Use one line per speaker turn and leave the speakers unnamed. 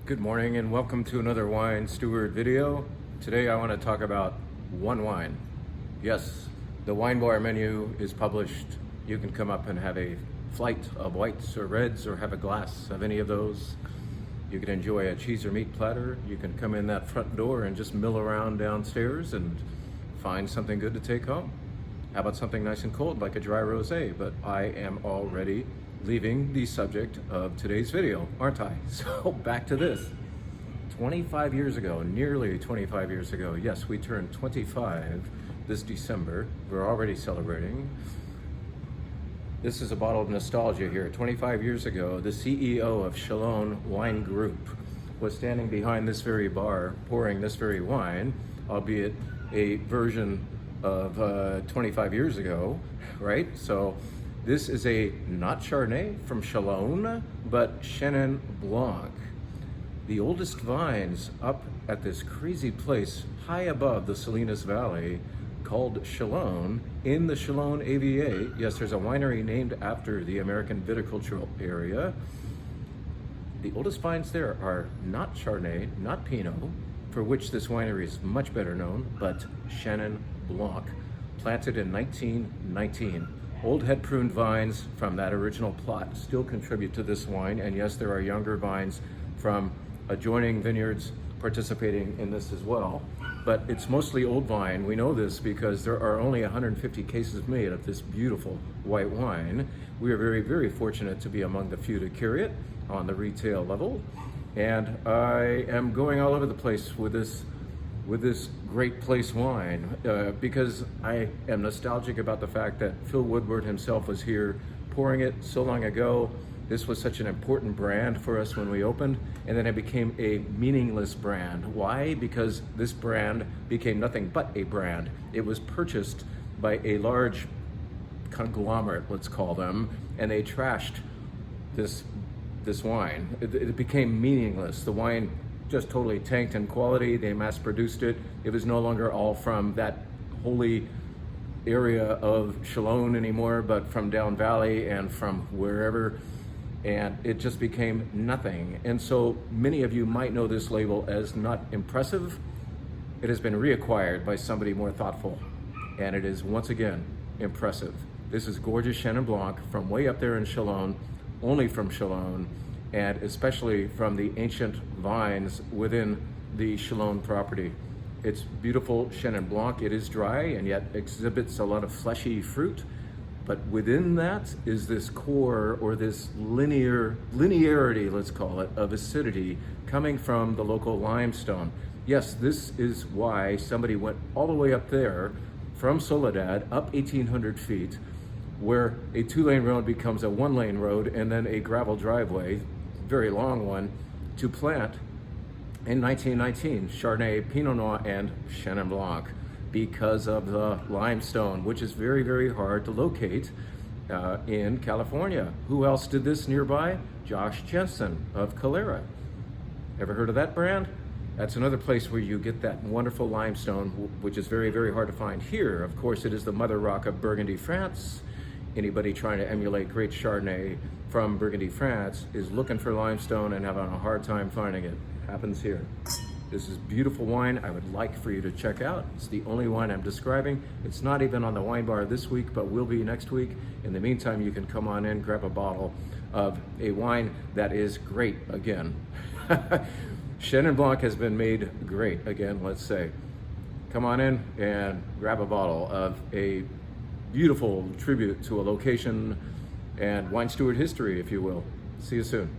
Good morning and welcome to another Wine Steward video. Today I want to talk about one wine. Yes, the wine bar menu is published. You can come up and have a flight of whites or reds or have a glass of any of those. You can enjoy a cheese or meat platter. You can come in that front door and just mill around downstairs and find something good to take home. How about something nice and cold like a dry rosé? But I am already leaving the subject of today's video, aren't I? So back to this. 25 years ago, nearly 25 years ago, yes, we turned 25 this December. We're already celebrating. This is a bottle of nostalgia here. 25 years ago, the CEO of Chalone Wine Group was standing behind this very bar, pouring this very wine, albeit a version of 25 years ago, right? So this is a not Chardonnay from Chalone, but Chenin Blanc. The oldest vines up at this crazy place high above the Salinas Valley called Chalone in the Chalone AVA. Yes, there's a winery named after the American viticultural area. The oldest vines there are not Chardonnay, not Pinot, for which this winery is much better known, but Chenin Blanc, planted in 1919. Old head pruned vines from that original plot still contribute to this wine, and yes, there are younger vines from adjoining vineyards participating in this as well. But it's mostly old vine. We know this because there are only 150 cases made of this beautiful white wine. We are very, very fortunate to be among the few to carry it on the retail level. And I am going all over the place with this great place wine because I am nostalgic about the fact that Phil Woodward himself was here pouring it so long ago. This was such an important brand for us when we opened, and then it became a meaningless brand. Why? Because this brand became nothing but a brand. It was purchased by a large conglomerate, let's call them, and they trashed this wine. It became meaningless. The wine just totally tanked in quality. They mass produced it. It was no longer all from that holy area of Chalone anymore, but from down valley and from wherever. And it just became nothing. And so many of you might know this label as not impressive. It has been reacquired by somebody more thoughtful. And it is once again impressive. This is gorgeous Chenin Blanc from way up there in Chalone, only from Chalone, and especially from the ancient vines within the Chalone property. It's beautiful Chenin Blanc. It is dry and yet exhibits a lot of fleshy fruit. But within that is this core, or this linearity, let's call it, of acidity coming from the local limestone. Yes, this is why somebody went all the way up there from Soledad, up 1,800 feet, where a 2-lane road becomes a 1-lane road and then a gravel driveway, very long one, to plant in 1919 Chardonnay, Pinot Noir, and Chenin Blanc, because of the limestone, which is very, very hard to locate in California. Who else did this nearby? Josh Jensen of Calera. Ever heard of that brand? That's another place where you get that wonderful limestone, which is very, very hard to find here. Of course, it is the mother rock of Burgundy, France. Anybody trying to emulate great Chardonnay from Burgundy, France is looking for limestone and having a hard time finding it. Happens here. This is beautiful wine I would like for you to check out. It's the only wine I'm describing. It's not even on the wine bar this week, but will be next week. In the meantime, you can come on in, grab a bottle of a wine that is great again. Chenin Blanc has been made great again, let's say. Come on in and grab a bottle of a beautiful tribute to a location and wine steward history, if you will. See you soon.